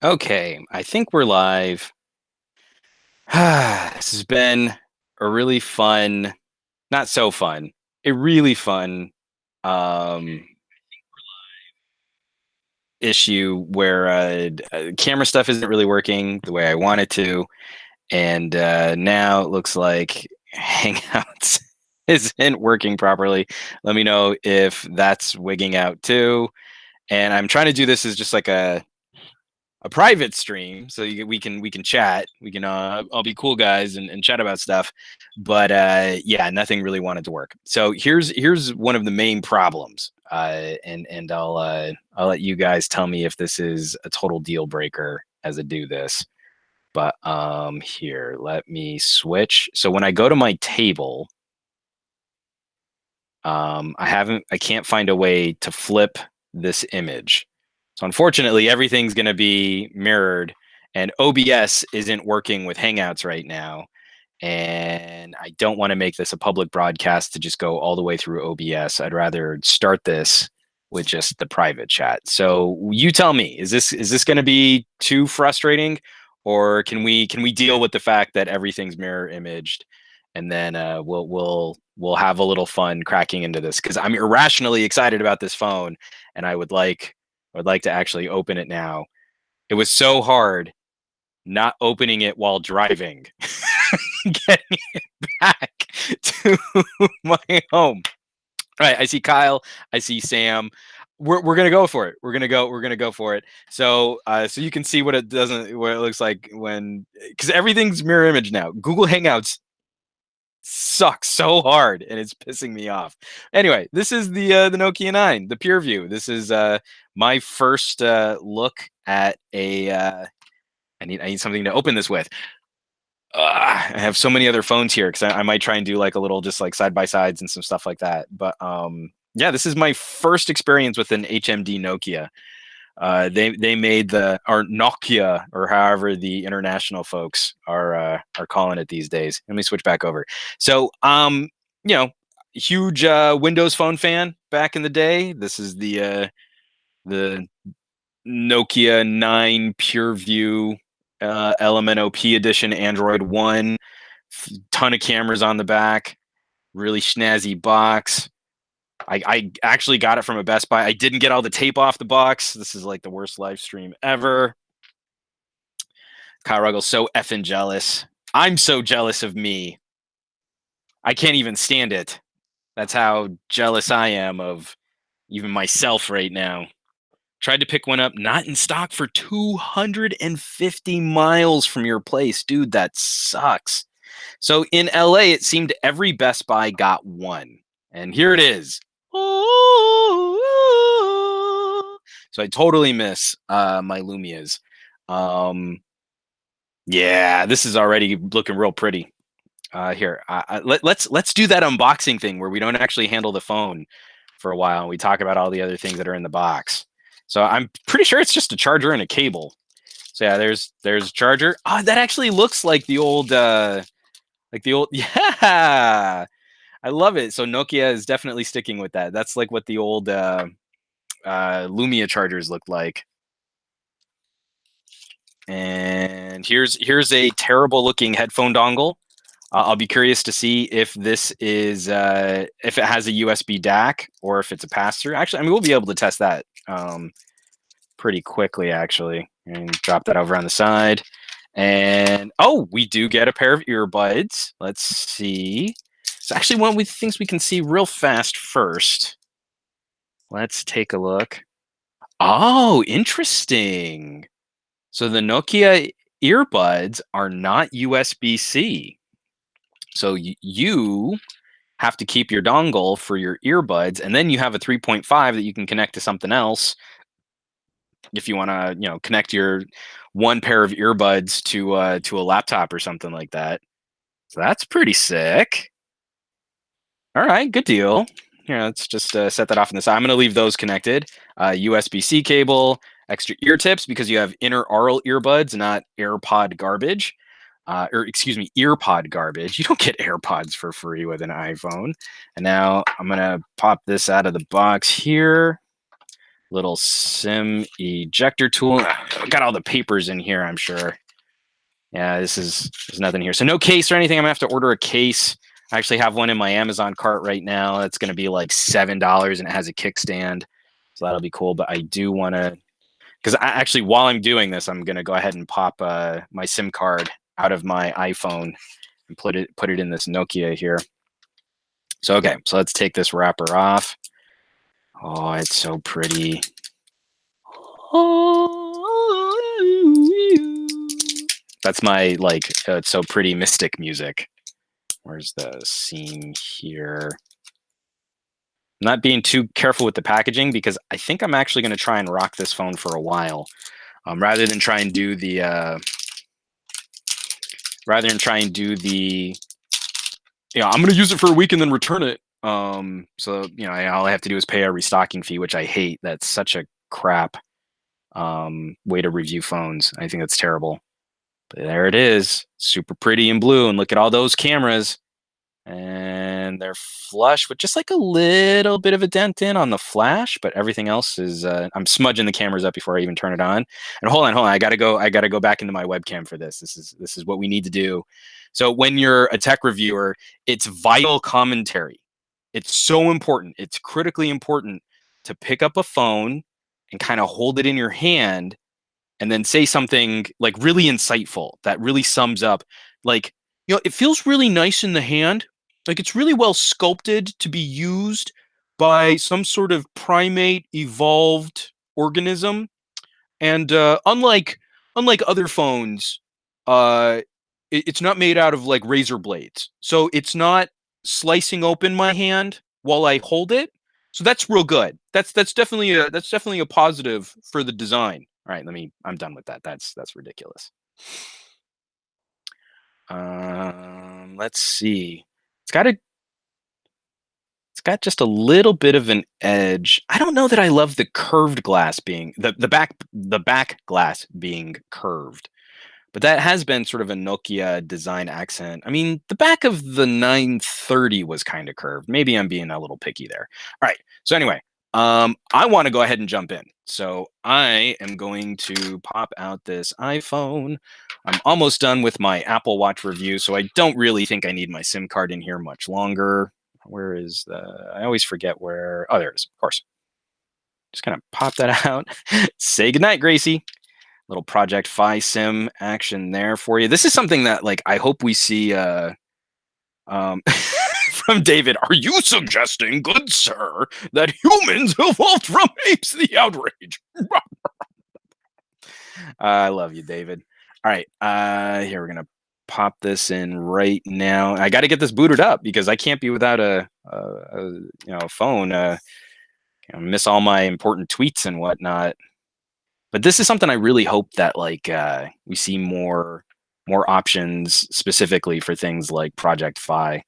Okay, I think we're live. This has been a really fun, not so fun, a really fun um, issue where camera stuff isn't really working the way I want it to. And now it looks like Hangouts isn't working properly. Let me know if that's wigging out too. And I'm trying to do this as just like a private stream so we can chat, we can all be cool guys and chat about stuff, but yeah, nothing really wanted to work. So here's one of the main problems, and I'll let you guys tell me if this is a total deal breaker as I do this. But here, let me switch. So when I go to my table, I can't find a way to flip this image. So unfortunately, everything's going to be mirrored, and OBS isn't working with Hangouts right now. And I don't want to make this a public broadcast to just go all the way through OBS. I'd rather start this with just the private chat. So you tell me, is this going to be too frustrating, or can we deal with the fact that everything's mirror imaged, and then we'll have a little fun cracking into this because I'm irrationally excited about this phone, and I would like to actually open it now. It was so hard not opening it while driving, getting it back to my home. All right, I see Kyle, I see Sam. We're gonna go for it. We're gonna go for it. So so you can see what it looks like when, because everything's mirror image now. Google Hangouts sucks so hard and it's pissing me off. Anyway, this is the Nokia 9, the PureView. This is my first look at a I need something to open this with. I have so many other phones here because I might try and do like a little just like side by sides and some stuff like that. But yeah, this is my first experience with an HMD Nokia. They made the, or Nokia, or however the international folks are calling it these days. Let me switch back over. So you know, huge Windows Phone fan back in the day. This is the Nokia 9 PureView LMNOP edition, Android One. Ton of cameras on the back. Really snazzy box. I actually got it from a Best Buy. I didn't get all the tape off the box. This is like the worst live stream ever. Kyle Ruggles so effing jealous. I'm so jealous of me. I can't even stand it. That's how jealous I am of even myself right now. Tried to pick one up, not in stock for 250 miles from your place. Dude, that sucks. So in LA, it seemed every Best Buy got one. And here it is. So I totally miss my Lumias. Yeah, this is already looking real pretty. Here, let's do that unboxing thing where we don't actually handle the phone for a while and we talk about all the other things that are in the box. So I'm pretty sure it's just a charger and a cable. So yeah, there's a charger. Oh, that actually looks like the old yeah. I love it. So Nokia is definitely sticking with that. That's like what the old Lumia chargers looked like. And here's a terrible looking headphone dongle. I'll be curious to see if this is if it has a USB DAC or if it's a pass through. Actually, I mean, we'll be able to test that pretty quickly, actually. And drop that over on the side. And oh, we do get a pair of earbuds. Let's see. It's actually one of the things we can see real fast first. Let's take a look. Oh, interesting. So the Nokia earbuds are not USB-C. So you have to keep your dongle for your earbuds, and then you have a 3.5 that you can connect to something else if you want to, connect your one pair of earbuds to a laptop or something like that. So that's pretty sick. All right, good deal. Here, let's just set that off on the side. I'm going to leave those connected. USB-C cable, extra ear tips because you have inner aural earbuds, not AirPod garbage. Or excuse me, earpod garbage. You don't get AirPods for free with an iPhone. And now I'm going to pop this out of the box here. little SIM ejector tool. Got all the papers in here, I'm sure. Yeah, there's nothing here. So no case or anything. I'm gonna have to order a case. I actually have one in my Amazon cart right now. It's gonna be like $7 and it has a kickstand. So that'll be cool. But I do want to, because actually while I'm doing this, I'm gonna go ahead and pop my SIM card out of my iPhone and put it in this Nokia here. So okay, so let's take this wrapper off. Oh, it's so pretty. That's my like it's so pretty mystic music. Where's the scene here? I'm not being too careful with the packaging because I think I'm actually going to try and rock this phone for a while, rather than try and do the I'm going to use it for a week and then return it. So all I have to do is pay a restocking fee, which I hate. That's such a crap way to review phones. I think that's terrible. But there it is, super pretty in blue, and look at all those cameras. And they're flush with just like a little bit of a dent in on the flash, but everything else is I'm smudging the cameras up before I even turn it on. And hold on, I gotta go back into my webcam for this. This is what we need to do. So when you're a tech reviewer, it's vital commentary. It's so important. It's critically important to pick up a phone and kind of hold it in your hand and then say something like really insightful that really sums up, like, it feels really nice in the hand. Like it's really well sculpted to be used by some sort of primate evolved organism. And unlike other phones, it's not made out of like razor blades, so it's not slicing open my hand while I hold it. So that's real good. That's definitely a positive for the design. All right, I'm done with that. That's ridiculous. Let's see. It's got just a little bit of an edge. I don't know that I love the curved glass being the back glass being curved. But that has been sort of a Nokia design accent. I mean, the back of the 930 was kind of curved. Maybe I'm being a little picky there. All right. So anyway, I want to go ahead and jump in. So I am going to pop out this iPhone. I'm almost done with my Apple Watch review, so I don't really think I need my SIM card in here much longer. Where is I always forget where. Oh, there it is. Of course. Just kind of pop that out. Say goodnight, Gracie. Little Project Fi Sim action there for you. This is something that like I hope we see from David. Are you suggesting, good sir, that humans evolved from apes? The outrage. I love you, David. All right, here we're gonna pop this in right now. I got to get this booted up because I can't be without a phone. Miss all my important tweets and whatnot. But this is something I really hope that like we see more options specifically for things like Project Fi.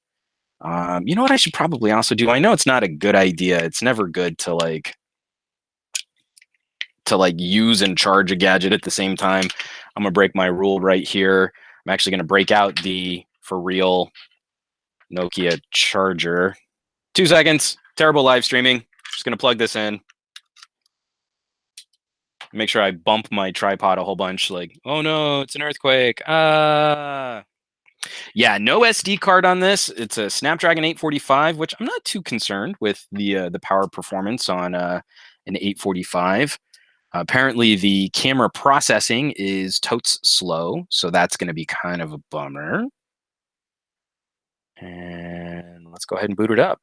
You know what I should probably also do? I know it's not a good idea. It's never good to use and charge a gadget at the same time. I'm gonna break my rule right here. I'm actually gonna break out the for real Nokia Charger. 2 seconds. Terrible live streaming. Just gonna plug this in. Make sure I bump my tripod a whole bunch. Like, oh no, it's an earthquake. Yeah, no SD card on this. It's a Snapdragon 845, which I'm not too concerned with the power performance on an 845. Apparently, the camera processing is totes slow, so that's going to be kind of a bummer. And let's go ahead and boot it up.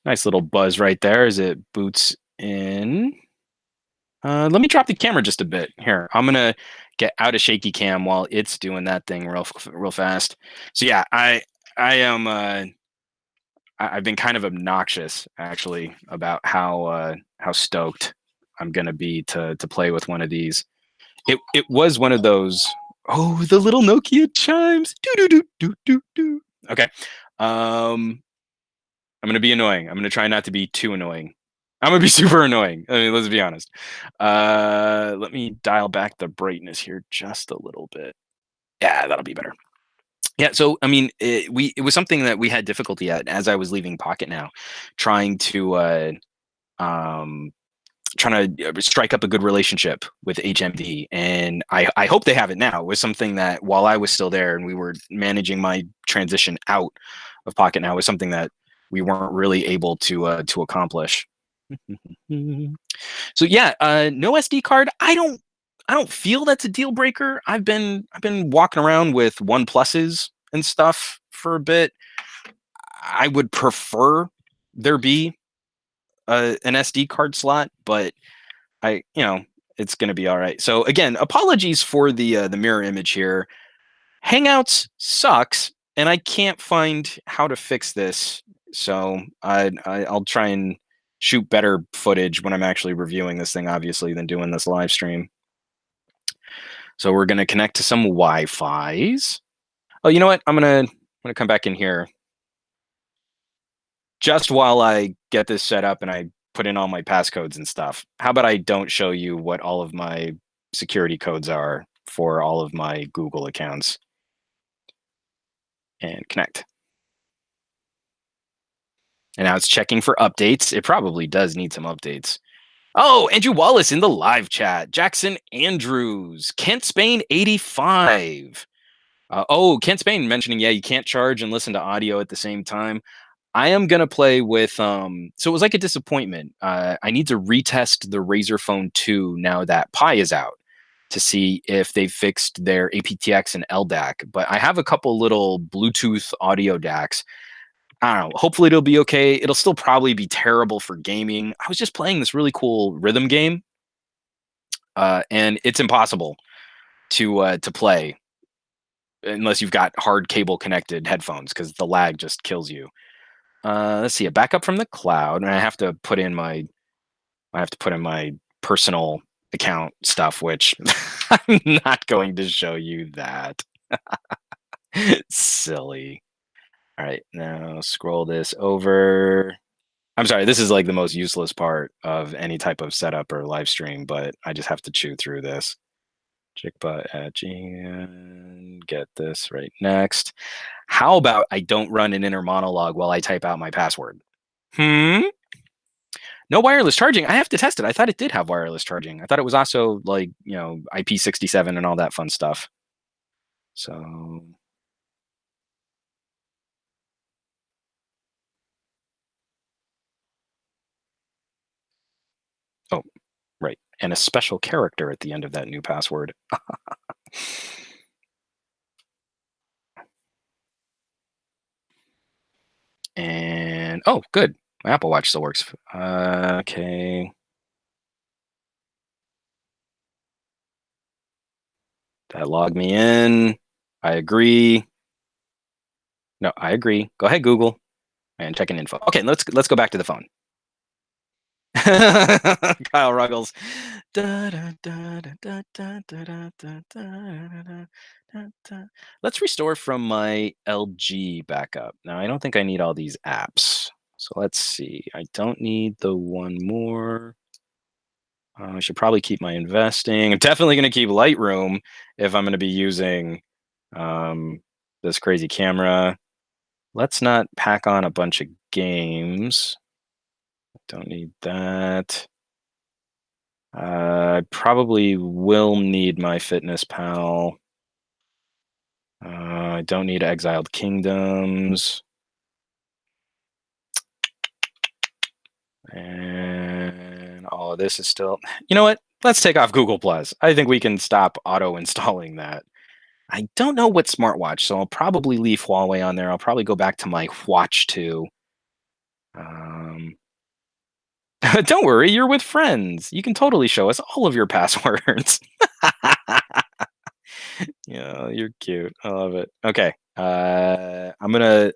Nice little buzz right there as it boots in. Let me drop the camera just a bit. Here, I'm gonna get out of shaky cam while it's doing that thing real fast. So yeah, I am I've been kind of obnoxious actually about how stoked I'm gonna be to play with one of these. It was one of those. Oh, the little Nokia chimes. Do do do do do do. Okay. I'm gonna be annoying. I'm gonna try not to be too annoying. I'm gonna be super annoying. I mean, let's be honest. Let me dial back the brightness here just a little bit. Yeah, that'll be better. Yeah, so I mean, it was something that we had difficulty at as I was leaving Pocket Now, trying to um, trying to strike up a good relationship with HMD, and I hope they have it now. It was something that while I was still there and we were managing my transition out of Pocket Now, was something that we weren't really able to accomplish. So yeah, no SD card. I don't feel that's a deal breaker. I've been walking around with One Pluses and stuff for a bit. I would prefer there be an SD card slot, but it's going to be all right. So again, apologies for the mirror image here. Hangouts sucks, and I can't find how to fix this. So I'll try and shoot better footage when I'm actually reviewing this thing, obviously, than doing this live stream. So we're gonna connect to some Wi-Fi's. Oh, you know what? I'm gonna come back in here just while I get this set up and I put in all my passcodes and stuff. How about I don't show you what all of my security codes are for all of my Google accounts and connect. And now it's checking for updates. It probably does need some updates. Oh, Andrew Wallace in the live chat. Jackson Andrews. Kent Spain 85. Kent Spain mentioning, yeah, you can't charge and listen to audio at the same time. I am gonna play with so it was like a disappointment. I need to retest the Razer Phone 2 now that Pi is out to see if they fixed their aptX and LDAC. But I have a couple little Bluetooth audio DACs. I don't know. Hopefully it'll be okay. It'll still probably be terrible for gaming. I was just playing this really cool rhythm game, and it's impossible to play unless you've got hard cable connected headphones because the lag just kills you. Let's see, a backup from the cloud, and I have to put in my personal account stuff, which I'm not going to show you that. Silly. All right, now scroll this over. I'm sorry, this is like the most useless part of any type of setup or live stream, but I just have to chew through this. Chickbutt at and get this right next. How about I don't run an inner monologue while I type out my password? No wireless charging. I have to test it. I thought it did have wireless charging. I thought it was also like, IP67 and all that fun stuff. So, oh, right. And a special character at the end of that new password. And oh, good. My Apple Watch still works. Okay. That logged me in. I agree. No, I agree. Go ahead, Google, and check in info. Okay, let's go back to the phone. Kyle Ruggles. Let's restore from my LG backup. Now, I don't think I need all these apps. So let's see. I don't need the one more. I should probably keep my investing. I'm definitely going to keep Lightroom if I'm going to be using this crazy camera. Let's not pack on a bunch of games. Don't need that. I probably will need my Fitness Pal. I don't need Exiled Kingdoms. And all of this is still... You know what? Let's take off Google Plus. I think we can stop auto-installing that. I don't know what smartwatch, so I'll probably leave Huawei on there. I'll probably go back to my Watch 2. Don't worry, you're with friends. You can totally show us all of your passwords. Yeah, you're cute. I love it. Okay. I'm gonna,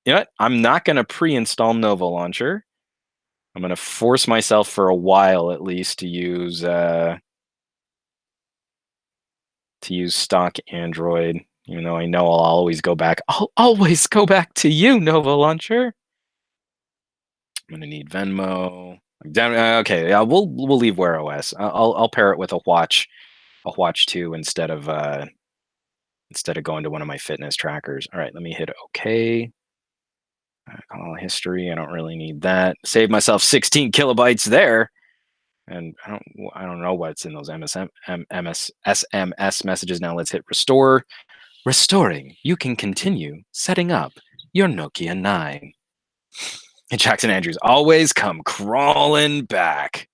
you know what? I'm not gonna pre-install Nova Launcher. I'm gonna force myself for a while at least to use stock Android, even though I know I'll always go back. I'll always go back to you, Nova Launcher. I'm gonna need Venmo. Okay, yeah, we'll leave Wear OS. I'll pair it with a Watch 2 instead of instead of going to one of my fitness trackers. All right, let me hit OK. Call history. I don't really need that. Save myself 16 kilobytes there. And I don't know what's in those SMS messages. Now let's hit restore. Restoring. You can continue setting up your Nokia 9. And Jackson Andrews always come crawling back.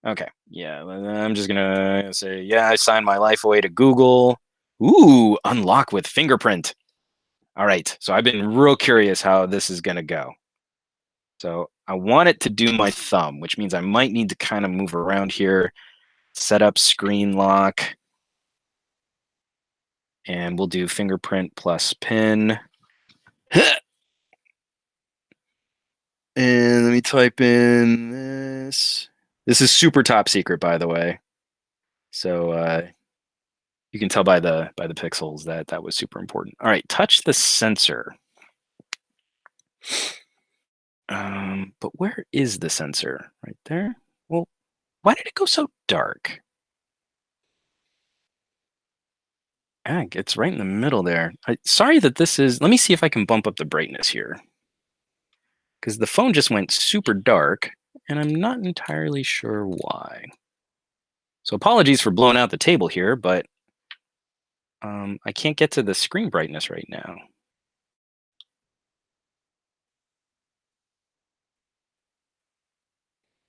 Okay. Yeah, I'm just gonna say, yeah, I signed my life away to Google. Ooh, unlock with fingerprint. All right. So I've been real curious how this is gonna go. So I want it to do my thumb, which means I might need to kind of move around here, set up screen lock, and we'll do fingerprint plus pin. And let me type in this. This is super top secret, by the way. So you can tell by the pixels that that was super important. All right, touch the sensor. But where is the sensor? Right there? Well, why did it go so dark? It's right in the middle there. Sorry that this is... Let me see if I can bump up the brightness here. Because the phone just went super dark, and I'm not entirely sure why. So apologies for blowing out the table here, but I can't get to the screen brightness right now.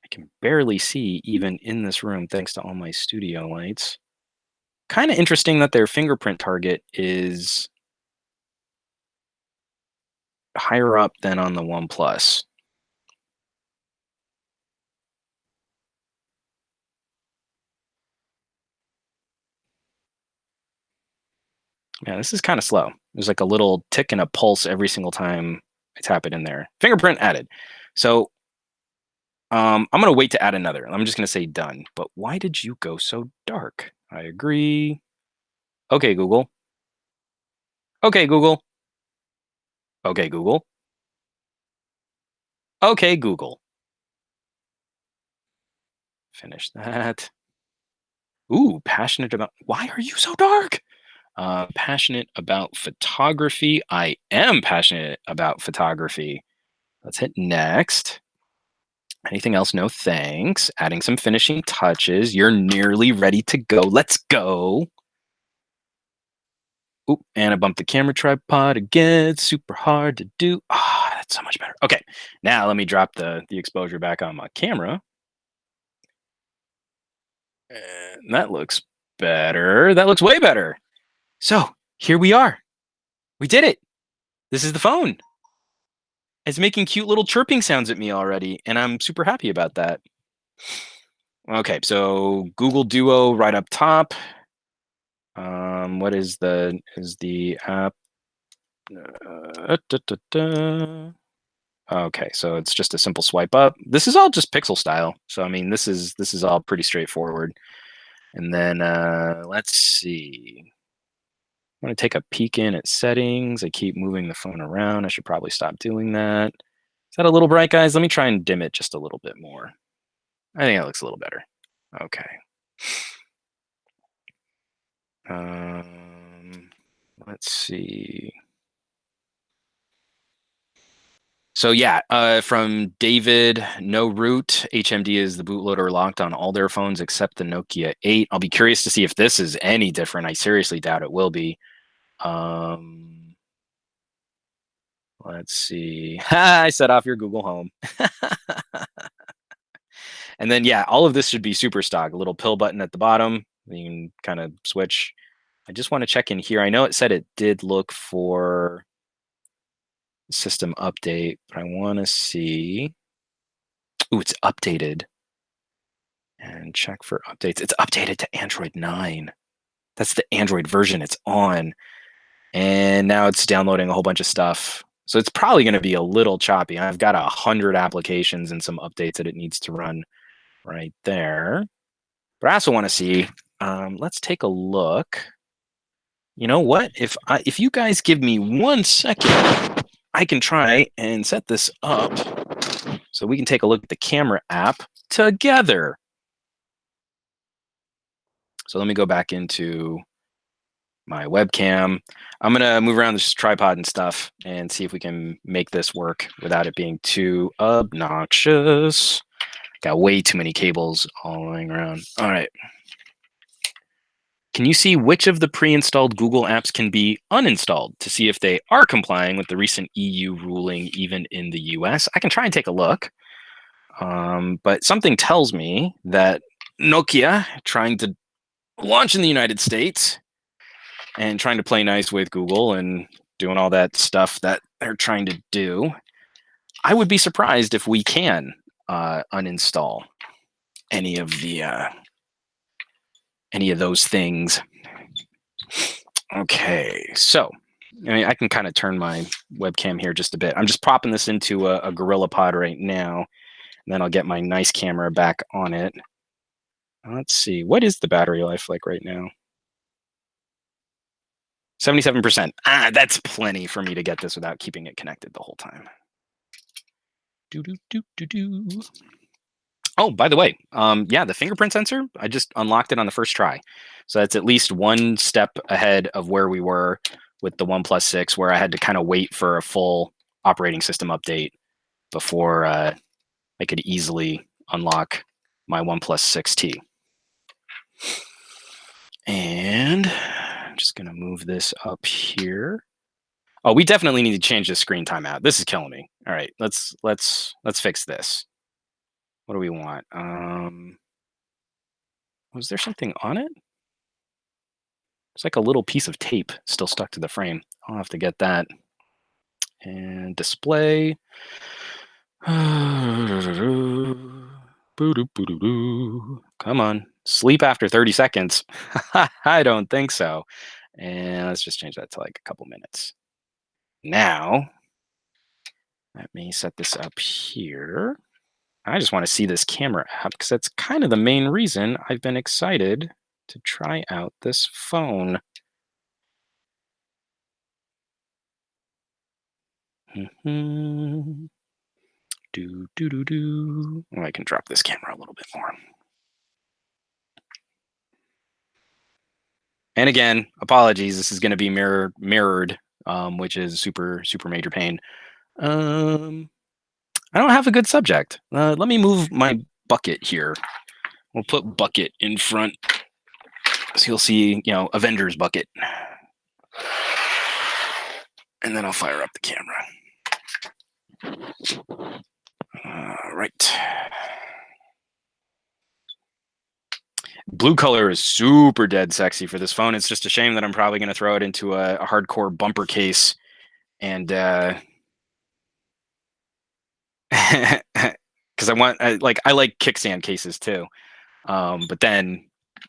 I can barely see even in this room thanks to all my studio lights. Kind of interesting that their fingerprint target is higher up than on the OnePlus. Yeah, this is kind of slow. There's like a little tick and a pulse every single time I tap it in there. Fingerprint added. So I'm going to wait to add another. I'm just going to say done. But why did you go so dark? I agree. Okay, Google. Okay, Google. Okay, Google. Okay, Google. Finish that. Ooh, passionate about... Why are you so dark? Passionate about photography. I am passionate about photography. Let's hit next. Anything else? No thanks. Adding some finishing touches. You're nearly ready to go. Let's go. Ooh, and I bumped the camera tripod again. It's super hard to do. Ah, that's so much better. Okay, now let me drop the exposure back on my camera. And that looks better. That looks way better. So here we are. We did it. This is the phone. It's making cute little chirping sounds at me already, and I'm super happy about that. Okay, so Google Duo right up top. What is the app? Okay, so it's just a simple swipe up. This is all just pixel style. So I mean, this is all pretty straightforward. And then let's see. I'm gonna take a peek in at settings. I keep moving the phone around. I should probably stop doing that. Is that a little bright, guys? Let me try and dim it just a little bit more. I think that looks a little better. Okay. Let's see. So yeah, from David, no root. HMD is the bootloader locked on all their phones except the Nokia 8. I'll be curious to see if this is any different. I seriously doubt it will be. Let's see. I set off your Google Home. And then, yeah, all of this should be super stock. A little pill button at the bottom. You can kind of switch. I just want to check in here. I know it said it did look for system update, but I want to see. Ooh, it's updated. And check for updates. It's updated to Android 9. That's the Android version it's on. And now it's downloading a whole bunch of stuff. So it's probably going to be a little choppy. I've got 100 applications and some updates that it needs to run right there. But I also want to see, let's take a look. You know what? If you guys give me 1 second, I can try and set this up so we can take a look at the camera app together. So let me go back into my webcam. I'm gonna move around this tripod and stuff and see if we can make this work without it being too obnoxious. Got way too many cables all lying around. All right. Can you see which of the pre-installed Google apps can be uninstalled to see if they are complying with the recent EU ruling, even in the US? I can try and take a look. But something tells me that Nokia, trying to launch in the United States and trying to play nice with Google and doing all that stuff that they're trying to do, I would be surprised if we can uninstall any of those things. Okay, so I mean, I can kind of turn my webcam here just a bit. I'm just popping this into a Gorilla Pod right now, and then I'll get my nice camera back on it. Let's see, what is the battery life like right now? 77%. That's plenty for me to get this without keeping it connected the whole time. Oh, by the way, yeah, the fingerprint sensor, I just unlocked it on the first try. So that's at least one step ahead of where we were with the OnePlus 6, where I had to kind of wait for a full operating system update before I could easily unlock my OnePlus 6T. And I'm just going to move this up here. Oh, we definitely need to change the screen timeout. This is killing me. All right, let's fix this. What do we want? Was there something on it? It's like a little piece of tape still stuck to the frame. I'll have to get that. And display. Come on. Sleep after 30 seconds. I don't think so. And let's just change that to like a couple minutes. Now, let me set this up here. I just want to see this camera app because that's kind of the main reason I've been excited to try out this phone. Oh, I can drop this camera a little bit more. And again, apologies. This is going to be mirrored, which is super major pain. I don't have a good subject. Let me move my bucket here. We'll put bucket in front, so you'll see, Avengers bucket, and then I'll fire up the camera. Right. Blue color is super dead sexy for this phone. It's just a shame that I'm probably going to throw it into a hardcore bumper case, and because I like kickstand cases too. But then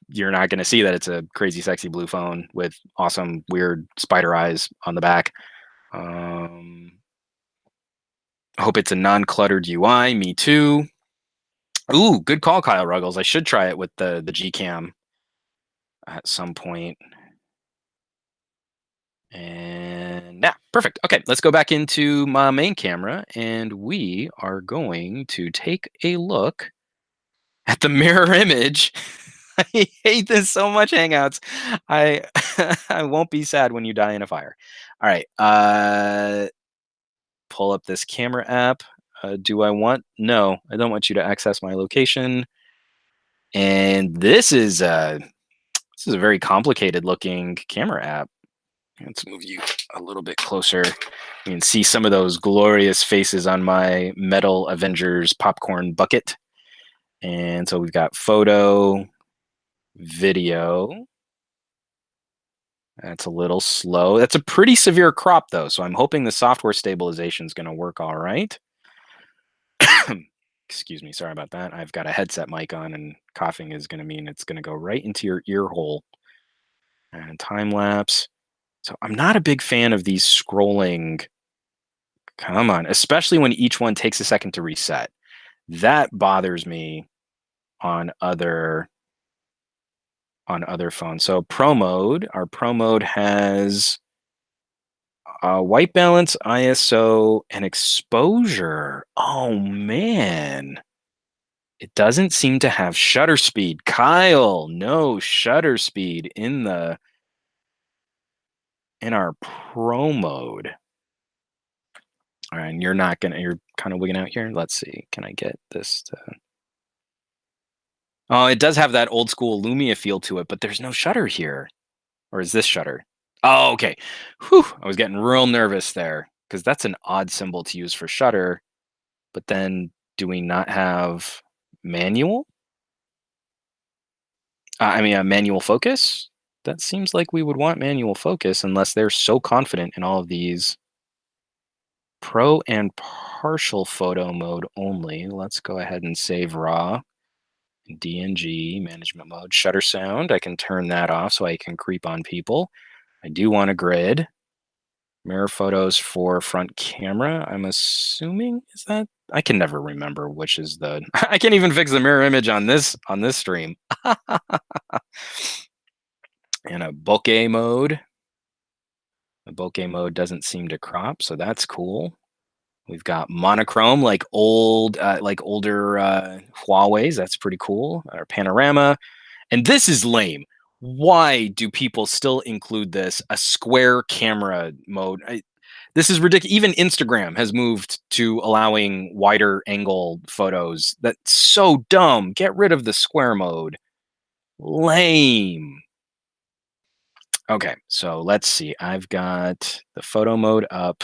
you're not going to see that it's a crazy sexy blue phone with awesome weird spider eyes on the back. Hope it's a non-cluttered UI. Me too. Ooh, good call, Kyle Ruggles. I should try it with the Gcam at some point. And yeah, perfect. Okay, let's go back into my main camera, and we are going to take a look at the mirror image. I hate this so much, Hangouts. I I won't be sad when you die in a fire. All right, pull up this camera app. Do I want? No, I don't want you to access my location. And this is a very complicated looking camera app. Let's move you a little bit closer. You can see some of those glorious faces on my metal Avengers popcorn bucket. And so we've got photo, video. That's a little slow. That's a pretty severe crop though, so I'm hoping the software stabilization is going to work all right. Excuse me, sorry about that. I've got a headset mic on, and coughing is going to mean it's going to go right into your ear hole. And time lapse. So I'm not a big fan of these scrolling. Come on, especially when each one takes a second to reset. That bothers me on other phones. So pro mode, our pro mode has white balance, ISO, and exposure. Oh man. It doesn't seem to have shutter speed. Kyle, no shutter speed in the in our pro mode. All right, and you're kind of wigging out here. Let's see. Can I get this to... Oh, it does have that old school Lumia feel to it, but there's no shutter here. Or is this shutter? Oh, okay. Whew, I was getting real nervous there because that's an odd symbol to use for shutter. But then do we not have manual? Manual focus? That seems like we would want manual focus unless they're so confident in all of these. Pro and partial photo mode only. Let's go ahead and save raw. DNG management mode. Shutter sound. I can turn that off so I can creep on people. I do want a grid. Mirror photos for front camera. I'm assuming is that... I can never remember which is the... I can't even fix the mirror image on this stream. And a bokeh mode. The bokeh mode doesn't seem to crop, so that's cool. We've got monochrome, like older Huawei's. That's pretty cool. Our panorama, and this is lame. Why do people still include this? A square camera mode. This is ridiculous. Even Instagram has moved to allowing wider angle photos. That's so dumb. Get rid of the square mode. Lame. Okay, so let's see. I've got the photo mode up.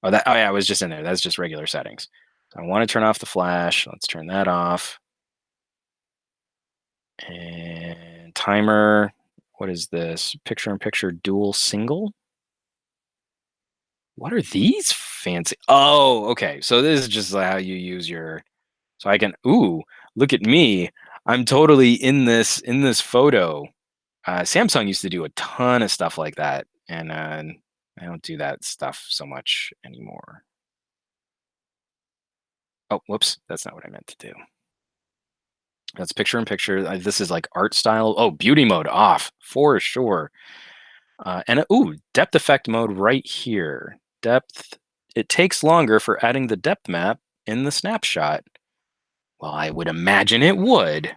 Oh yeah, I was just in there. That's just regular settings. So I want to turn off the flash. Let's turn that off. And timer. What is this? Picture-in-picture dual single? What are these fancy? Oh, okay. So this is just how you use your... So I can... Ooh, look at me. I'm totally in this photo. Samsung used to do a ton of stuff like that, and I don't do that stuff so much anymore. Oh, whoops. That's not what I meant to do. That's picture in picture. This is like art style. Oh, beauty mode off for sure. And depth effect mode right here. Depth. It takes longer for adding the depth map in the snapshot. Well, I would imagine it would.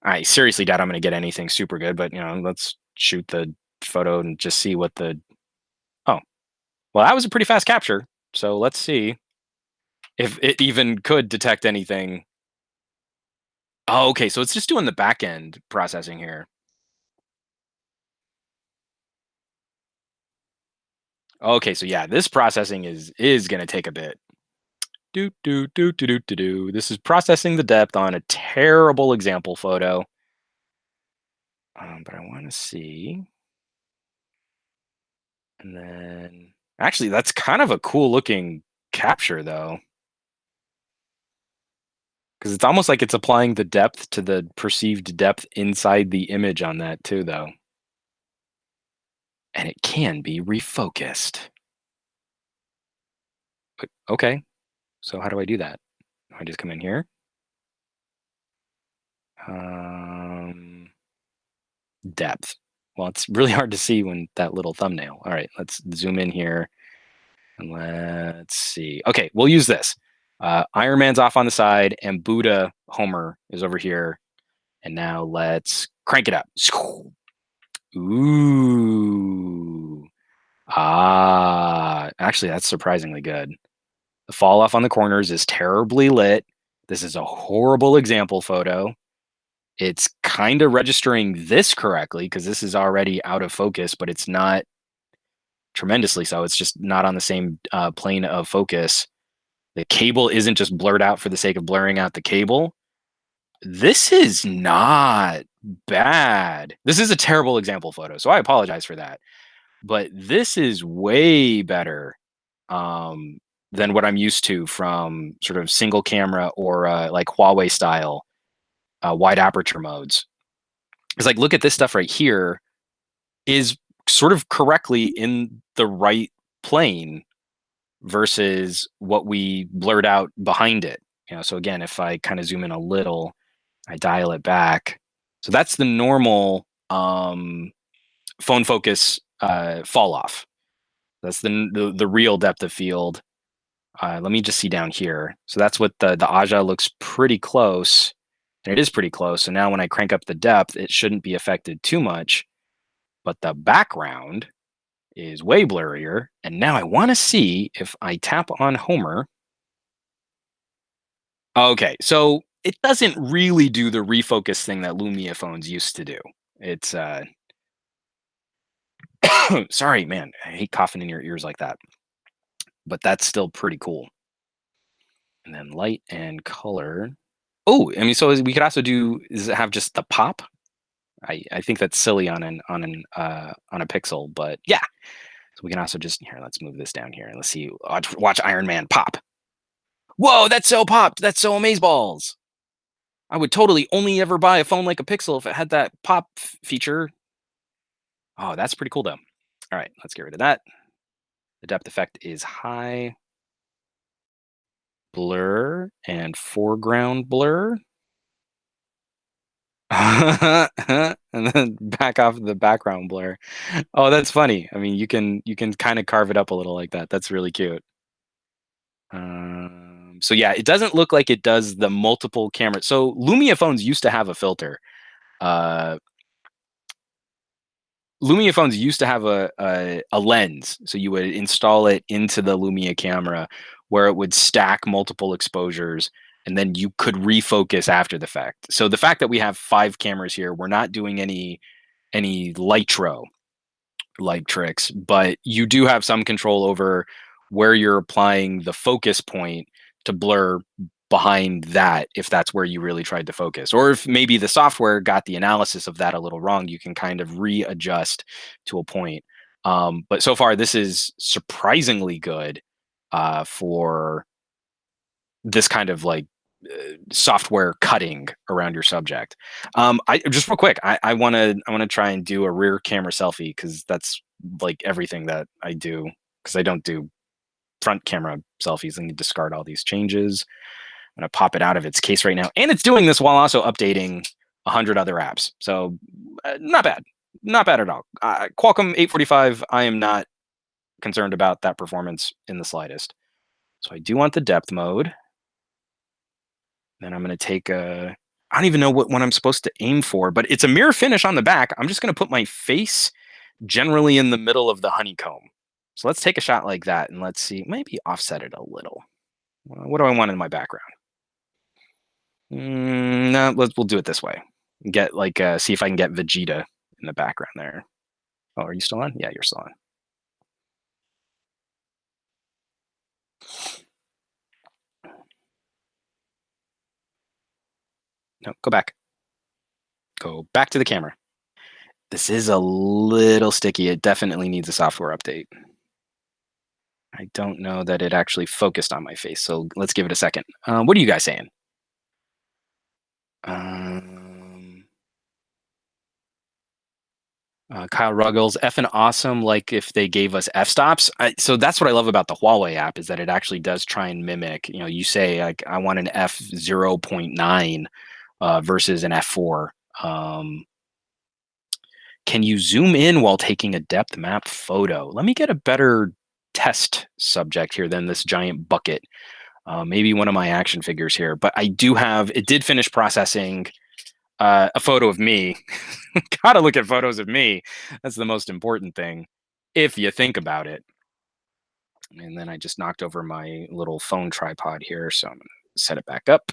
I seriously doubt I'm going to get anything super good, but let's shoot the photo and just see what the... Oh, well, that was a pretty fast capture. So let's see if it even could detect anything. Oh, okay. So it's just doing the back end processing here. Okay, so yeah, this processing is going to take a bit. This is processing the depth on a terrible example photo. But I want to see. And then, actually, that's kind of a cool looking capture, though. Because it's almost like it's applying the depth to the perceived depth inside the image on that, too, though. And it can be refocused. But, okay, so how do I do that? Do I just come in here? Depth. Well, it's really hard to see when that little thumbnail. All right, let's zoom in here. And let's see. Okay, we'll use this. Iron Man's off on the side, and Buddha Homer is over here. And now let's crank it up. Ooh. Actually, that's surprisingly good. The fall off on the corners is terribly lit. This is a horrible example photo. It's kind of registering this correctly because this is already out of focus, but it's not tremendously so. It's just not on the same plane of focus. The cable isn't just blurred out for the sake of blurring out the cable. This is not bad. This is a terrible example photo, so I apologize for that. But this is way better than what I'm used to from sort of single camera or like Huawei style wide aperture modes. It's like, look at this stuff right here is sort of correctly in the right plane versus what we blurred out behind it. So again, if I kind of zoom in a little, I dial it back. So that's the normal phone focus fall off. That's the real depth of field. Let me just see down here. So that's what the Aja looks pretty close. And it is pretty close. So now when I crank up the depth, it shouldn't be affected too much. but the background is way blurrier. And now I want to see if I tap on Homer. Okay, so it doesn't really do the refocus thing that Lumia phones used to do. It's sorry, man, I hate coughing in your ears like that, but that's still pretty cool. And then light and color. Oh, I mean, so we could also do is it have just the pop? I think that's silly on a Pixel, but yeah. So we can also just here. Let's move this down here and let's see. Watch Iron Man pop. Whoa, that's so popped. That's so amazeballs. I would totally only ever buy a phone like a Pixel if it had that pop feature. Oh, that's pretty cool though. All right, let's get rid of that. The depth effect is high. Blur and foreground blur. And then back off the background blur. Oh, that's funny. I mean, you can kind of carve it up a little like that. That's really cute. So yeah, it doesn't look like it does the multiple cameras. So Lumia phones used to have a filter. Uh, Lumia phones used to have a lens, so you would install it into the Lumia camera, where it would stack multiple exposures, and then you could refocus after the fact. So the fact that we have 5 cameras here, we're not doing any Litro like tricks, but you do have some control over where you're applying the focus point to blur behind that if that's where you really tried to focus. Or if maybe the software got the analysis of that a little wrong, you can kind of readjust to a point. But so far, this is surprisingly good for this kind of like software cutting around your subject. I just real quick, I want to try and do a rear camera selfie because that's like everything that I do because I don't do front camera selfies and discard all these changes. I'm gonna pop it out of its case right now, and it's doing this while also updating 100 other apps. So not bad, not bad at all. Qualcomm 845. I am not concerned about that performance in the slightest. So I do want the depth mode. Then I'm going to take a, I don't even know what one I'm supposed to aim for, but it's a mirror finish on the back. I'm just going to put my face generally in the middle of the honeycomb. So let's take a shot like that and let's see, maybe offset it a little. What do I want in my background? No, we'll do it this way. Get like, see if I can get Vegeta in the background there. Oh, are you still on? Yeah, you're still on. No, go back. Go back to the camera. This is a little sticky. It definitely needs a software update. I don't know that it actually focused on my face, so let's give it a second. What are you guys saying? Um, Kyle Ruggles, effing awesome. Like if they gave us f-stops. So that's what I love about the Huawei app is that it actually does try and mimic. You know, you say like I want an f0.9 versus an f4. Can you zoom in while taking a depth map photo? Let me get a better test subject here than this giant bucket. Maybe one of my action figures here, but I do have, it did finish processing a photo of me. Gotta look at photos of me. That's the most important thing, if you think about it. And then I just knocked over my little phone tripod here, so I'm gonna set it back up.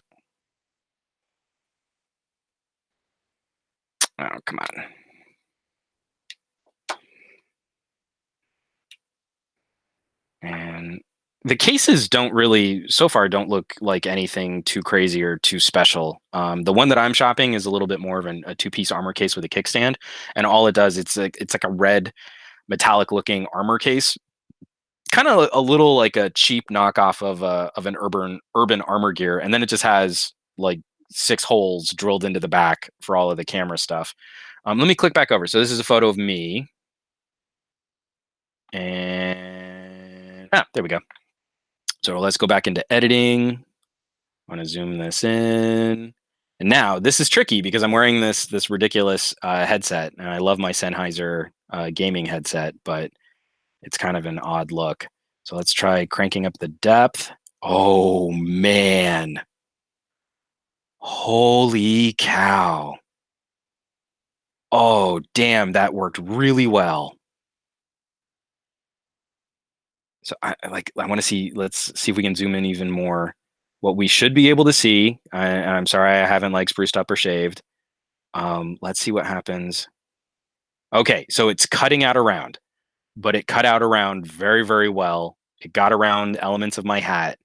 Oh, come on. And the cases don't really, so far, don't look like anything too crazy or too special. The one that I'm shopping is a little bit more of a 2-piece armor case with a kickstand, and all it does, it's like a red metallic-looking armor case, kind of a little like a cheap knockoff of an urban armor gear, and then it just has like 6 holes drilled into the back for all of the camera stuff. Let me click back over. So this is a photo of me, and there we go. So let's go back into editing. I want to zoom this in. And now this is tricky because I'm wearing this ridiculous headset, and I love my Sennheiser gaming headset, but it's kind of an odd look. So let's try cranking up the depth. Oh man. Holy cow. Oh, damn, that worked really well. So I want to see. Let's see if we can zoom in even more. What we should be able to see. I'm sorry, I haven't like spruced up or shaved. Let's see what happens. Okay, so it's cutting out around, but it cut out around very, very well. It got around elements of my hat.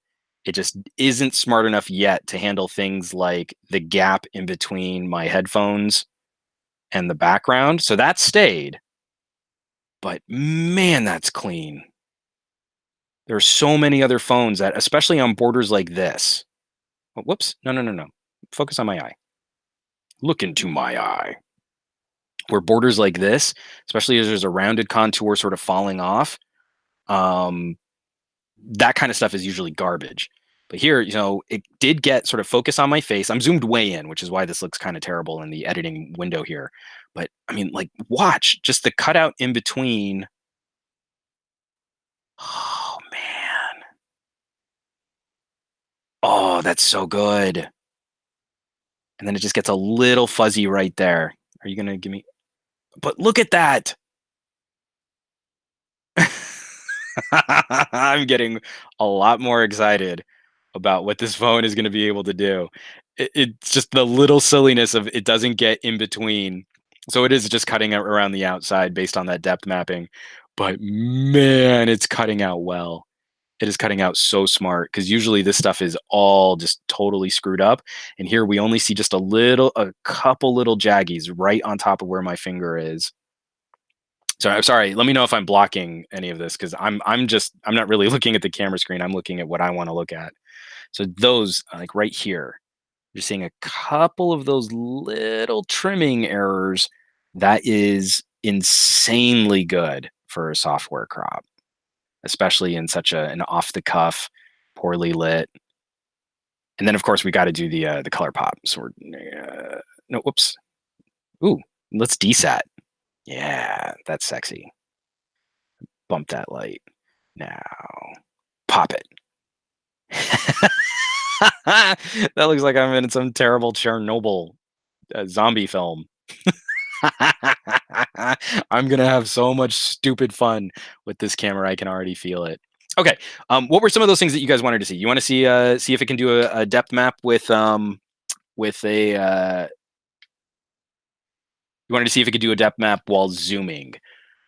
It just isn't smart enough yet to handle things like the gap in between my headphones and the background. So that stayed, but man, that's clean. There's so many other phones that, especially on borders like this. Oh, whoops. No, no, no, no. Focus on my eye. Look into my eye. Where borders like this, especially as there's a rounded contour sort of falling off, um, that kind of stuff is usually garbage. But here, it did get sort of focus on my face. I'm zoomed way in, which is why this looks kind of terrible in the editing window here. But I mean, like, watch just the cutout in between. Oh, man. Oh, that's so good. And then it just gets a little fuzzy right there. Are you going to give me? But look at that. I'm getting a lot more excited about what this phone is going to be able to do. It's just the little silliness of it doesn't get in between. So it is just cutting out around the outside based on that depth mapping. But man, it's cutting out well. It is cutting out so smart because usually this stuff is all just totally screwed up. And here we only see just a couple little jaggies right on top of where my finger is. So I'm sorry. Let me know if I'm blocking any of this because I'm not really looking at the camera screen. I'm looking at what I want to look at. So those like right here, you're seeing a couple of those little trimming errors. That is insanely good for a software crop, especially in such an off the cuff, poorly lit. And then of course we got to do the color pop. So we're no, whoops. Ooh, let's desat. Yeah, that's sexy. Bump that light. Now, pop it. That looks like I'm in some terrible Chernobyl zombie film. I'm gonna have so much stupid fun with this camera. I can already feel it. Okay. What were some of those things that you guys wanted to see? You want to see if it can do a depth map with a you wanted to see if it could do a depth map while zooming.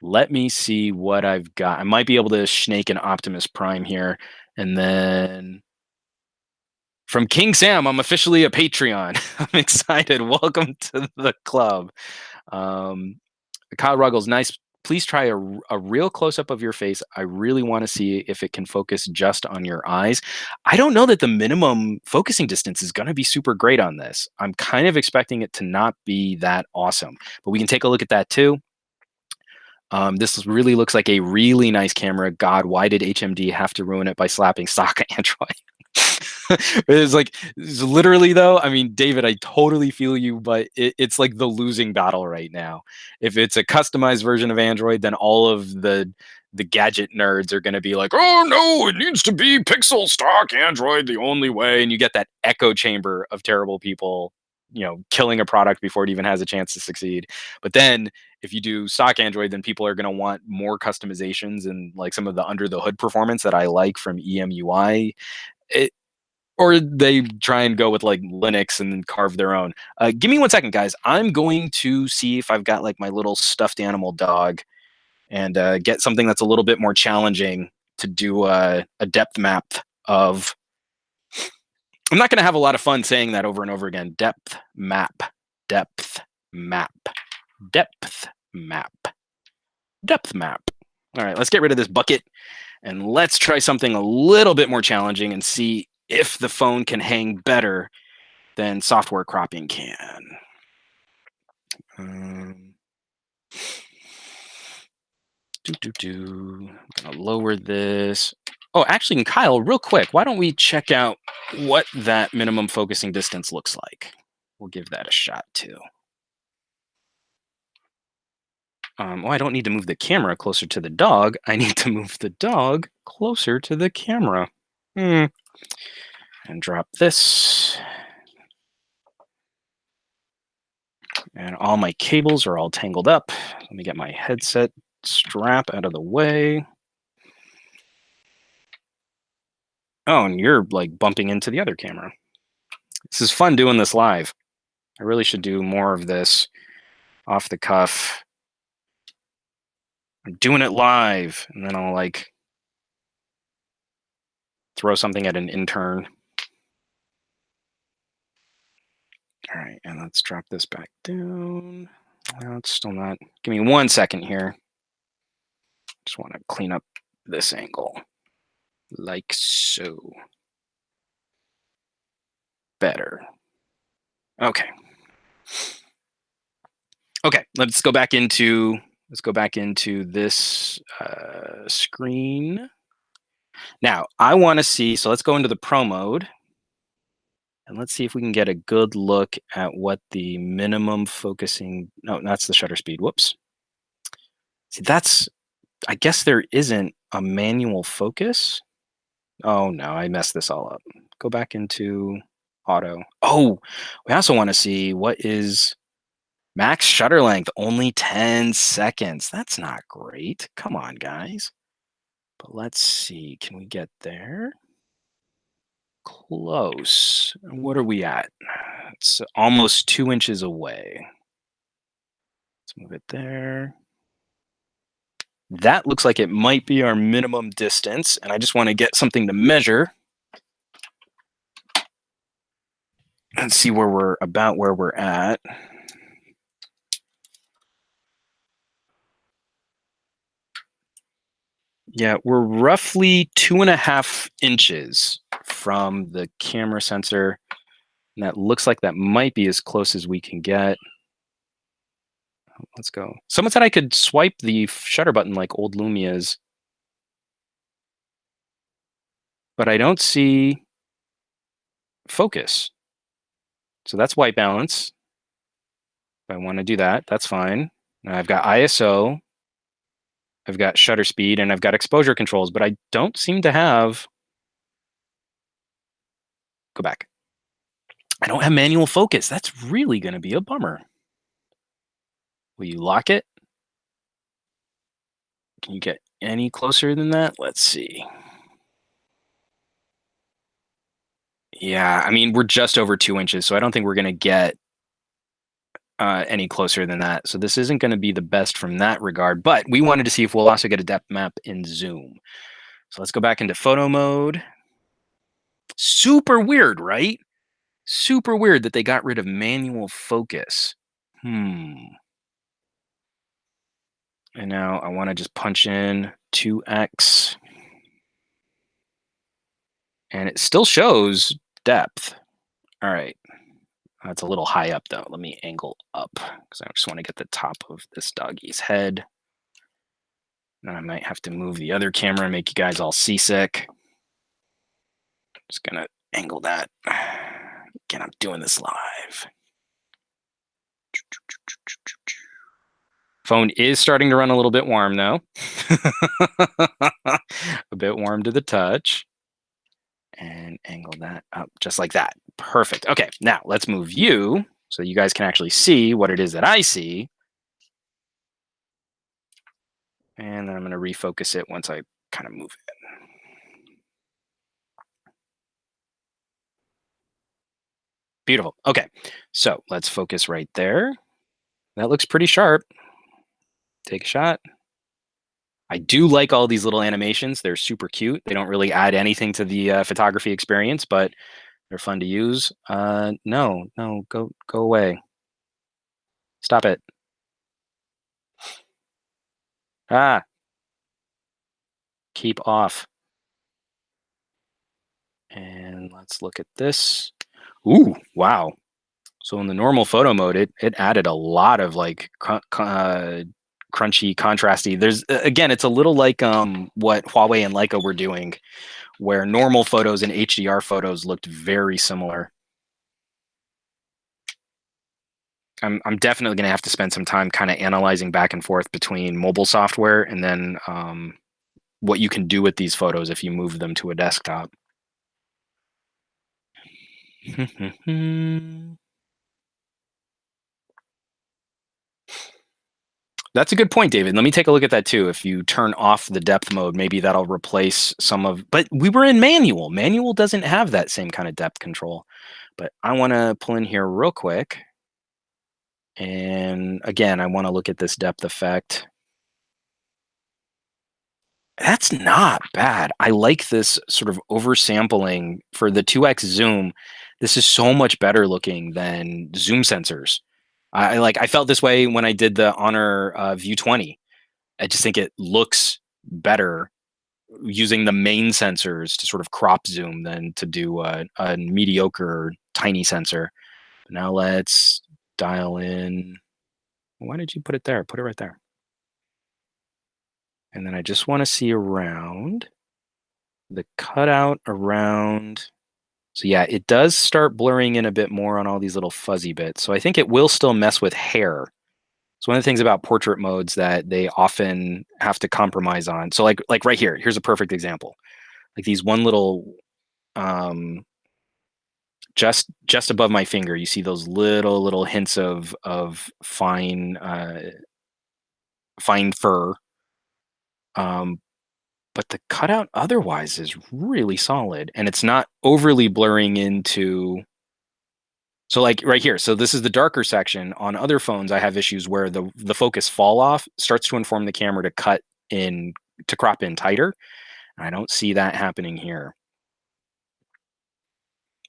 Let me see what I've got. I might be able to snake an Optimus Prime here, and then from King Sam, I'm officially a Patreon. I'm excited. Welcome to the club. Um, Kyle Ruggles, nice. Please try a real close up of your face. I really want to see if it can focus just on your eyes. I don't know that the minimum focusing distance is going to be super great on this. I'm kind of expecting it to not be that awesome, but we can take a look at that too. This really looks like a really nice camera. God, why did HMD have to ruin it by slapping stock Android? It's literally though. I mean, David, I totally feel you, but it's like the losing battle right now. If it's a customized version of Android, then all of the gadget nerds are going to be like, "Oh no, it needs to be pixel stock Android the only way," and you get that echo chamber of terrible people, killing a product before it even has a chance to succeed. But then if you do stock Android, then people are going to want more customizations and like some of the under the hood performance that I like from EMUI. Or they try and go with like Linux and then carve their own. Give me 1 second, guys. I'm going to see if I've got like my little stuffed animal dog and get something that's a little bit more challenging to do a depth map of. I'm not going to have a lot of fun saying that over and over again. Depth map, depth map, depth map, depth map. All right, let's get rid of this bucket and let's try something a little bit more challenging and see if the phone can hang better than software cropping can. I'm gonna lower this. Oh, actually, Kyle, real quick, why don't we check out what that minimum focusing distance looks like? We'll give that a shot too. Well, I don't need to move the camera closer to the dog. I need to move the dog closer to the camera. And drop this. And all my cables are all tangled up. Let me get my headset strap out of the way. Oh, and you're like bumping into the other camera. This is fun doing this live. I really should do more of this off the cuff. I'm doing it live, and then I'll like throw something at an intern. All right, and let's drop this back down. No, it's still not. Give me 1 second here. Just want to clean up this angle. Like so. Better. Okay. Okay, let's go back into this screen. Now, I want to see, so let's go into the Pro mode. And let's see if we can get a good look at what the minimum focusing, no, that's the shutter speed, whoops. See, I guess there isn't a manual focus. Oh no, I messed this all up. Go back into auto. Oh, we also want to see what is max shutter length, only 10 seconds. That's not great. Come on, guys. But let's see, can we get there? Close. What are we at? It's almost 2 inches away. Let's move it there. That looks like it might be our minimum distance, and I just want to get something to measure and see where we're at. Yeah, we're roughly 2.5 inches from the camera sensor, and that looks like that might be as close as we can get. Let's go. Someone said I could swipe the shutter button like old Lumias, but I don't see focus. So that's white balance. If I want to do that, that's fine. Now I've got ISO, I've got shutter speed, and I've got exposure controls, but I don't seem to have, go back. I don't have manual focus. That's really going to be a bummer. Will you lock it? Can you get any closer than that? Let's see. Yeah, I mean, we're just over 2 inches, so I don't think we're going to get any closer than that. So this isn't going to be the best from that regard, but we wanted to see if we'll also get a depth map in zoom. So let's go back into photo mode. Super weird, right? Super weird that they got rid of manual focus. And now I want to just punch in 2x. And it still shows depth. All right. That's a little high up, though. Let me angle up because I just want to get the top of this doggy's head. And I might have to move the other camera and make you guys all seasick. Just going to angle that. Again, I'm doing this live. Phone is starting to run a little bit warm, though. A bit warm to the touch. And angle that up just like that. Perfect. Okay, now let's move you so you guys can actually see what it is that I see. And then I'm going to refocus it once I kind of move it. Beautiful. Okay, so let's focus right there. That looks pretty sharp. Take a shot. I do like all these little animations. They're super cute. They don't really add anything to the photography experience, but they're fun to use. No, go away. Stop it. Ah. Keep off. And let's look at this. Ooh, wow. So in the normal photo mode, it added a lot of like crunchy, contrasty. There's again, it's a little like what Huawei and Leica were doing, where normal photos and HDR photos looked very similar. I'm definitely going to have to spend some time kind of analyzing back and forth between mobile software and then what you can do with these photos if you move them to a desktop. That's a good point, David. Let me take a look at that too. If you turn off the depth mode, maybe that'll replace some of, but we were in manual. Manual doesn't have that same kind of depth control. But I want to pull in here real quick. And again, I want to look at this depth effect. That's not bad. I like this sort of oversampling for the 2x zoom. This is so much better looking than zoom sensors. I felt this way when I did the Honor View 20. I just think it looks better using the main sensors to sort of crop zoom than to do a mediocre tiny sensor. Now let's dial in. Why did you put it there? Put it right there. And then I just want to see around the cutout around. So yeah, it does start blurring in a bit more on all these little fuzzy bits. So I think it will still mess with hair. It's one of the things about portrait modes that they often have to compromise on. So like right here, here's a perfect example. Like these one little just above my finger, you see those little hints of fine fine fur. But the cutout otherwise is really solid, and it's not overly blurring into. So like right here, so this is the darker section. On other phones, I have issues where the focus fall off starts to inform the camera to cut in, to crop in tighter. I don't see that happening here.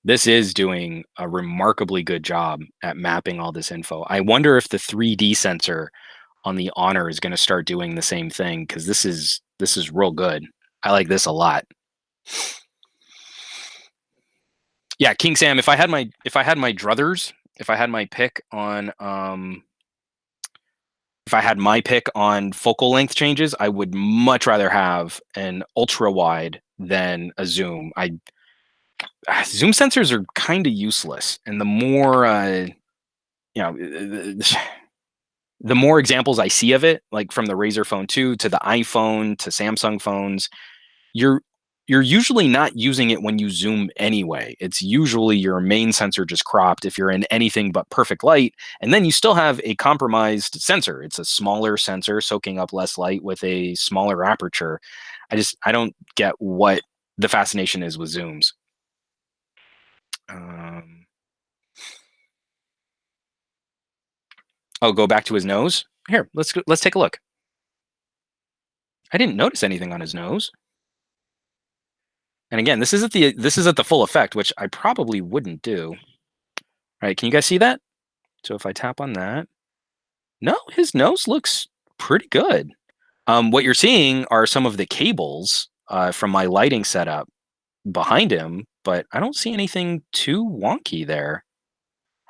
This is doing a remarkably good job at mapping all this info. I wonder if the 3D sensor on the Honor is going to start doing the same thing, because this is real good. I like this a lot. Yeah, King Sam, if I had my druthers, if I had my pick on focal length changes, I would much rather have an ultra wide than a zoom. Zoom sensors are kind of useless, and the more you know, the more examples I see of it, like from the Razer Phone 2 to the iPhone to Samsung phones, you're usually not using it when you zoom anyway. It's usually your main sensor just cropped if you're in anything but perfect light, and then you still have a compromised sensor. It's a smaller sensor soaking up less light with a smaller aperture. I don't get what the fascination is with zooms. Oh, go back to his nose. Here, let's take a look. I didn't notice anything on his nose. And again, this is at the full effect, which I probably wouldn't do. All right, can you guys see that? So if I tap on that, no, his nose looks pretty good. What you're seeing are some of the cables from my lighting setup behind him, but I don't see anything too wonky there.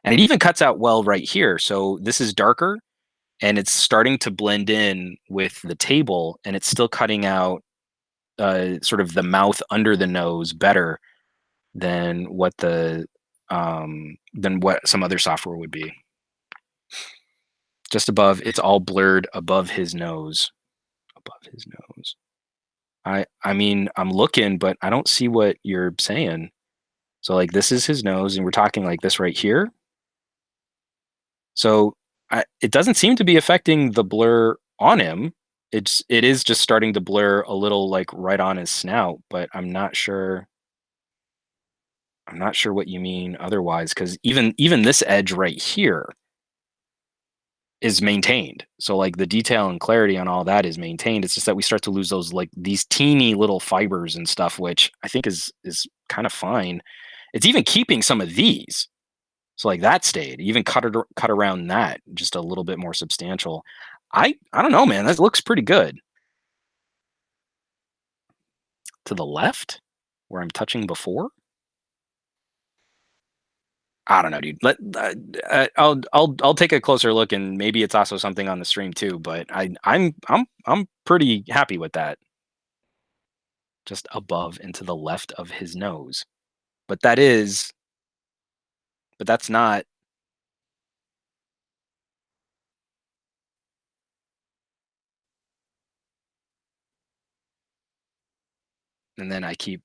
And it even cuts out well right here. So this is darker, and it's starting to blend in with the table, and it's still cutting out sort of the mouth under the nose better than what some other software would be. Just above, it's all blurred above his nose. Above his nose. I mean, I'm looking, but I don't see what you're saying. So like this is his nose, and we're talking like this right here. So it doesn't seem to be affecting the blur on him. It is just starting to blur a little like right on his snout, but I'm not sure. I'm not sure what you mean otherwise, because even this edge right here is maintained. So like the detail and clarity on all that is maintained. It's just that we start to lose those like these teeny little fibers and stuff, which I think is kind of fine. It's even keeping some of these. So like that stayed. Even cut around that just a little bit more substantial. I don't know, man. That looks pretty good. To the left, where I'm touching before. I don't know, dude. I'll take a closer look, and maybe it's also something on the stream too. But I'm pretty happy with that. Just above and to the left of his nose, but that's not. And then I keep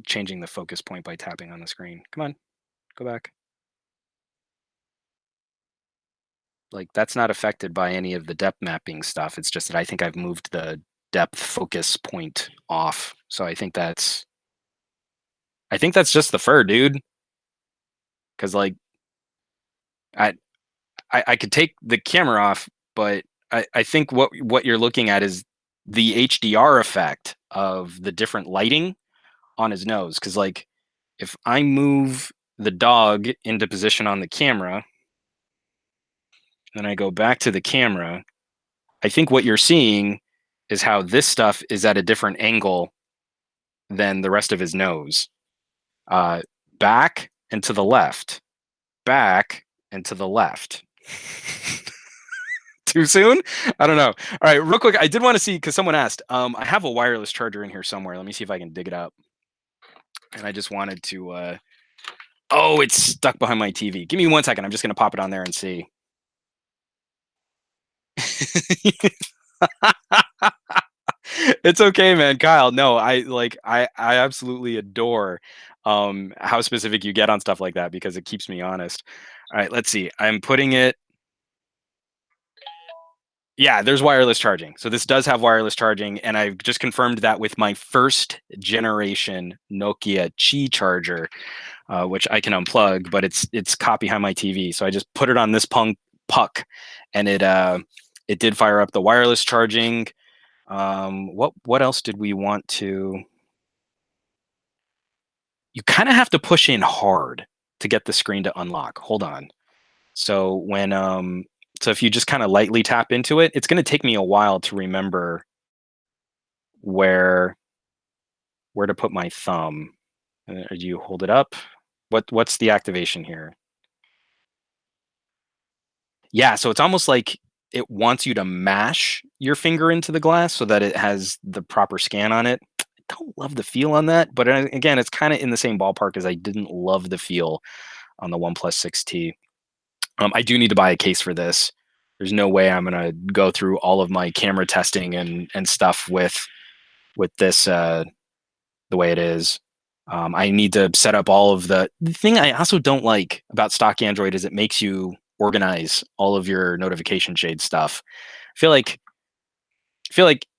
changing the focus point by tapping on the screen. Come on, go back. like that's not affected by any of the depth mapping stuff. It's just that I think I've moved the depth focus point off. So I think that's just the fur, dude. Because like I, I could take the camera off, but I think what you're looking at is the HDR effect of the different lighting on his nose. Because like if I move the dog into position on the camera, and I go back to the camera, I think what you're seeing is how this stuff is at a different angle than the rest of his nose. Back and to the left, back and to the left. Too soon? I don't know. All right, real quick, I did want to see because someone asked. I have a wireless charger in here somewhere. Let me see if I can dig it up. And I just wanted to. Oh, it's stuck behind my TV. Give me 1 second. I'm just gonna pop it on there and see. It's okay, man. Kyle, no, I absolutely adore how specific you get on stuff like that because it keeps me honest. All right, let's see. I'm putting it. Yeah, there's wireless charging. So this does have wireless charging, and I've just confirmed that with my first generation Nokia Charger, which I can unplug, but it's caught behind my TV. So I just put it on this puck, and it did fire up the wireless charging. What else did we want to? You kind of have to push in hard to get the screen to unlock. Hold on. So so if you just kind of lightly tap into it, it's going to take me a while to remember where to put my thumb. Do you hold it up? What's the activation here? Yeah, so it's almost like it wants you to mash your finger into the glass so that it has the proper scan on it. I don't love the feel on that, but again, it's kind of in the same ballpark as I didn't love the feel on the OnePlus 6T. I do need to buy a case for this. There's no way I'm gonna go through all of my camera testing and stuff with this the way it is. I need to set up all of the thing I also don't like about stock Android is it makes you organize all of your notification shade stuff. I feel like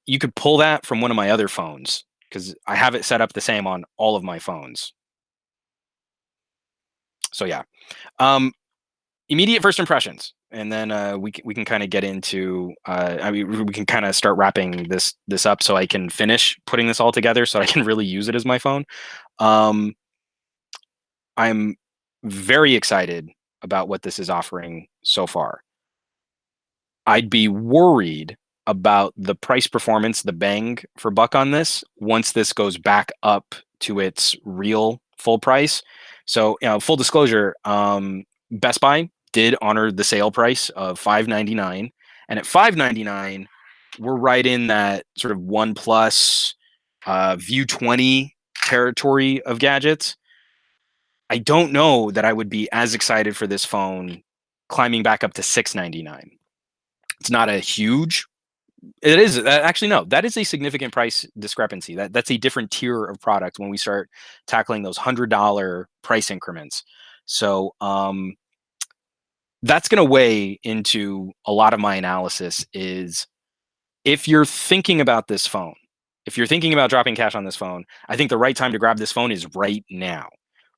you could pull that from one of my other phones because I have it set up the same on all of my phones. So yeah. Immediate first impressions, and then we can kind of get into. I mean, we can kind of start wrapping this up, so I can finish putting this all together, so I can really use it as my phone. Um, I'm very excited about what this is offering so far. I'd be worried about the price performance, the bang for buck on this once this goes back up to its real full price. So, full disclosure, Best Buy did honor the sale price of $599, and at $599, we're right in that sort of OnePlus View 20 territory of gadgets. I don't know that I would be as excited for this phone climbing back up to $699. It's not a huge. It is actually no. That is a significant price discrepancy. That's a different tier of product when we start tackling those $100 price increments. So that's going to weigh into a lot of my analysis. Is if you're thinking about this phone, if you're thinking about dropping cash on this phone, I think the right time to grab this phone is right now.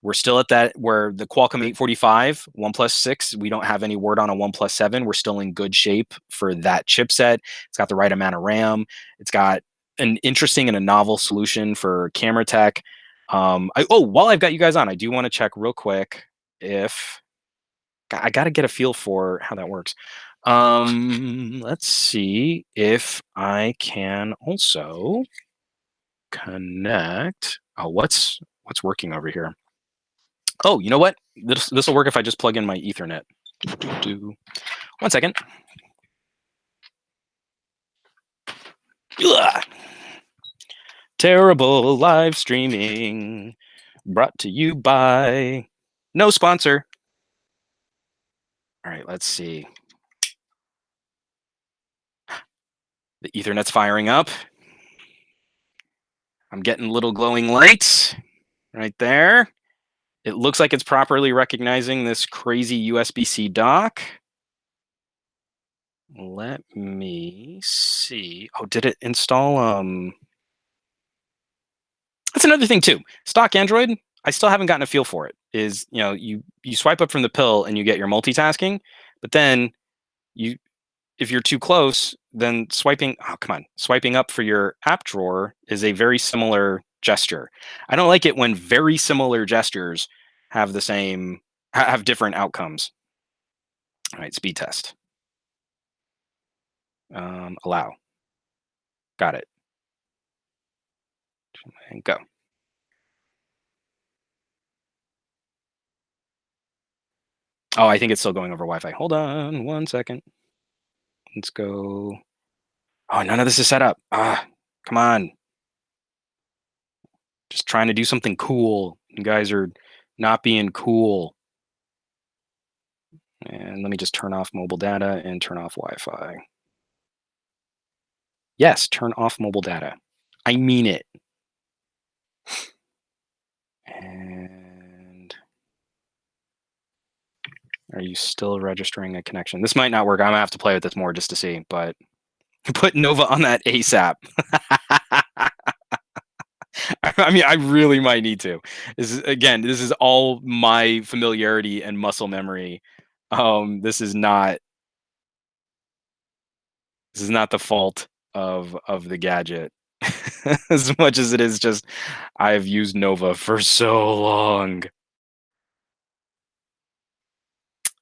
We're still at that where the Qualcomm 845, OnePlus 6, we don't have any word on a OnePlus 7. We're still in good shape for that chipset. It's got the right amount of RAM. It's got an interesting and a novel solution for camera tech. While I've got you guys on, I do want to check real quick if I got to get a feel for how that works. Let's see if I can also connect. Oh, what's working over here? Oh, you know what? This will work if I just plug in my Ethernet. 1 second. Ugh. Terrible live streaming brought to you by no sponsor. All right, let's see. The Ethernet's firing up. I'm getting little glowing lights right there. It looks like it's properly recognizing this crazy USB-C dock. Let me see. Oh, did it install? That's another thing too. Stock Android, I still haven't gotten a feel for it. Is you swipe up from the pill and you get your multitasking, but then you if you're too close, then swiping up for your app drawer is a very similar gesture. I don't like it when very similar gestures have the same have different outcomes. All right, speed test. Allow. Got it. And go. Oh, I think it's still going over Wi-Fi. Hold on 1 second. Let's go. Oh, none of this is set up. Come on. Just trying to do something cool. You guys are not being cool. And let me just turn off mobile data and turn off Wi-Fi. Yes, turn off mobile data. I mean it. And are you still registering a connection? This might not work. I'm gonna have to play with this more just to see, but put Nova on that ASAP. I mean, I really might need to. This is all my familiarity and muscle memory. This is not the fault of the gadget. As much as it is just I've used Nova for so long.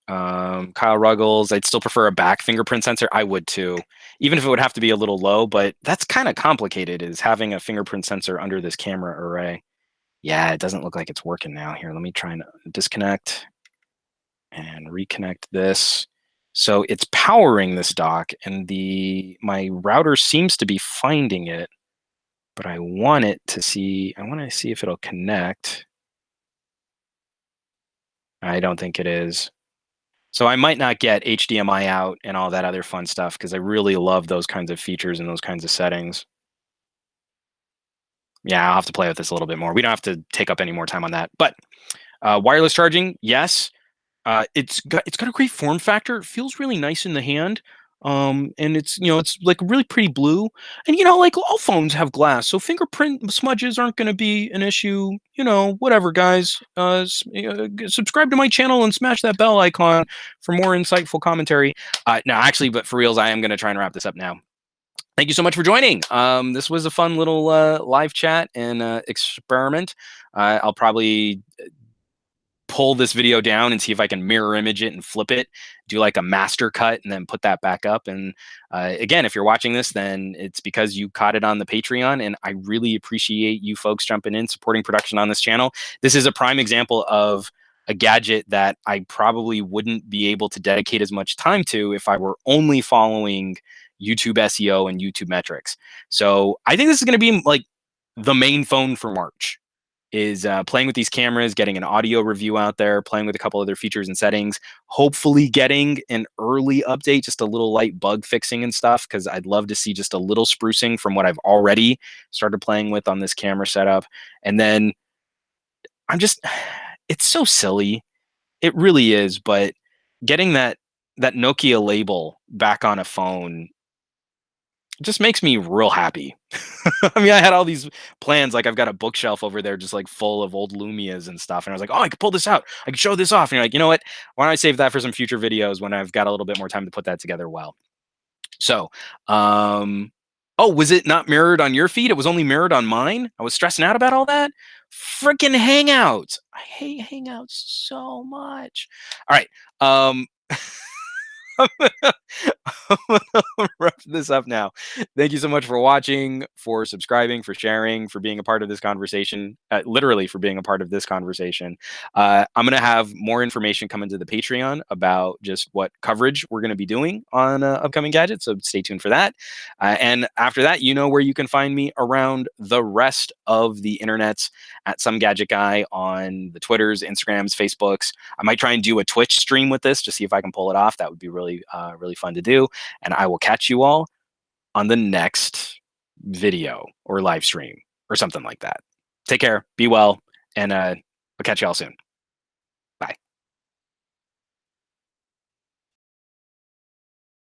Kyle Ruggles, I'd still prefer a back fingerprint sensor. I would too, even if it would have to be a little low, but that's kind of complicated, is having a fingerprint sensor under this camera array. Yeah, it doesn't look like it's working now. Here, let me try and disconnect and reconnect this. So it's powering this dock, and my router seems to be finding it, but I want to see if it'll connect. I don't think it is. So I might not get HDMI out and all that other fun stuff, because I really love those kinds of features and those kinds of settings. Yeah, I'll have to play with this a little bit more. We don't have to take up any more time on that. But wireless charging, yes. It's got a great form factor. It feels really nice in the hand. And it's like really pretty blue. And like all phones have glass, so fingerprint smudges aren't going to be an issue. Whatever, guys. Subscribe to my channel and smash that bell icon for more insightful commentary. No, actually, but for reals, I am going to try and wrap this up now. Thank you so much for joining. This was a fun little live chat and experiment. I'll probably pull this video down and see if I can mirror image it and flip it, do like a master cut, and then put that back up. And again, if you're watching this, then it's because you caught it on the Patreon, and I really appreciate you folks jumping in, supporting production on this channel. This is a prime example of a gadget that I probably wouldn't be able to dedicate as much time to if I were only following YouTube SEO and YouTube metrics. So I think this is going to be like the main phone for March, is playing with these cameras, getting an audio review out there, playing with a couple other features and settings, hopefully getting an early update, just a little light bug fixing and stuff, because I'd love to see just a little sprucing from what I've already started playing with on this camera setup. And then it's so silly. It really is, but getting that Nokia label back on a phone just makes me real happy. I mean, I had all these plans. Like, I've got a bookshelf over there just like full of old Lumias and stuff. And I was like, oh, I could pull this out. I could show this off. And you're like, you know what? Why don't I save that for some future videos when I've got a little bit more time to put that together well? So, oh, was it not mirrored on your feed? It was only mirrored on mine? I was stressing out about all that? Freaking Hangouts. I hate Hangouts so much. All right. I'm gonna wrap this up now. Thank you so much for watching, for subscribing, for sharing, for being a part of this conversation. Literally for being a part of this conversation. I'm going to have more information come into the Patreon about just what coverage we're going to be doing on upcoming gadgets. So stay tuned for that. And after that, you know where you can find me around the rest of the internets at SomeGadgetGuy on the Twitters, Instagrams, Facebooks. I might try and do a Twitch stream with this to see if I can pull it off. That would be really fun to do. And I will catch you all on the next video or live stream or something like that. Take care, be well, and I'll catch you all soon.